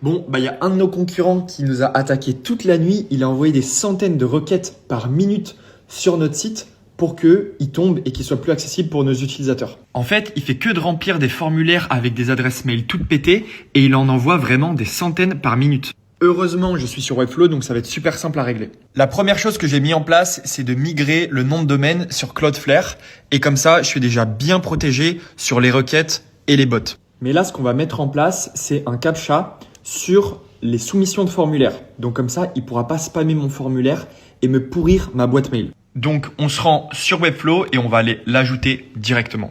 Bon, il y a un de nos concurrents qui nous a attaqué toute la nuit. Il a envoyé des centaines de requêtes par minute sur notre site pour qu'il tombe et qu'il soit plus accessible pour nos utilisateurs. En fait, il fait que de remplir des formulaires avec des adresses mail toutes pétées et il en envoie vraiment des centaines par minute. Heureusement, je suis sur Webflow, donc ça va être super simple à régler. La première chose que j'ai mis en place, c'est de migrer le nom de domaine sur Cloudflare. Et comme ça, je suis déjà bien protégé sur les requêtes et les bots. Mais là, ce qu'on va mettre en place, c'est un CAPTCHA sur les soumissions de formulaires. Donc comme ça, il ne pourra pas spammer mon formulaire et me pourrir ma boîte mail. Donc, on se rend sur Webflow et on va aller l'ajouter directement.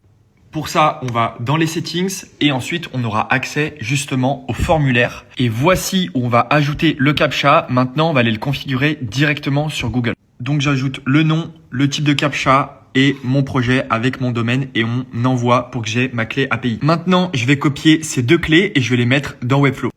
Pour ça, on va dans les settings et ensuite, on aura accès justement au formulaire. Et voici où on va ajouter le CAPTCHA. Maintenant, on va aller le configurer directement sur Google. Donc, j'ajoute le nom, le type de CAPTCHA et mon projet avec mon domaine et on envoie pour que j'ai ma clé API. Maintenant, je vais copier ces deux clés et je vais les mettre dans Webflow.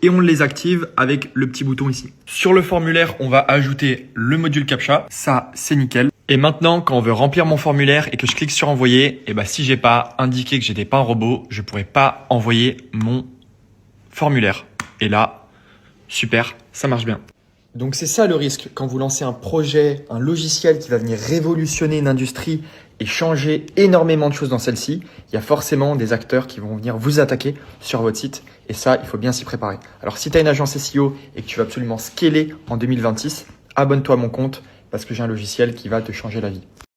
Et on les active avec le petit bouton ici. Sur le formulaire, on va ajouter le module CAPTCHA. Ça, c'est nickel. Et maintenant, quand on veut remplir mon formulaire et que je clique sur envoyer, si j'ai pas indiqué que j'étais pas un robot, je pourrais pas envoyer mon formulaire. Et là, super, ça marche bien. Donc c'est ça le risque quand vous lancez un projet, un logiciel qui va venir révolutionner une industrie et changer énormément de choses dans celle-ci. Il y a forcément des acteurs qui vont venir vous attaquer sur votre site et ça, il faut bien s'y préparer. Alors si tu as une agence SEO et que tu veux absolument scaler en 2026, abonne-toi à mon compte parce que j'ai un logiciel qui va te changer la vie.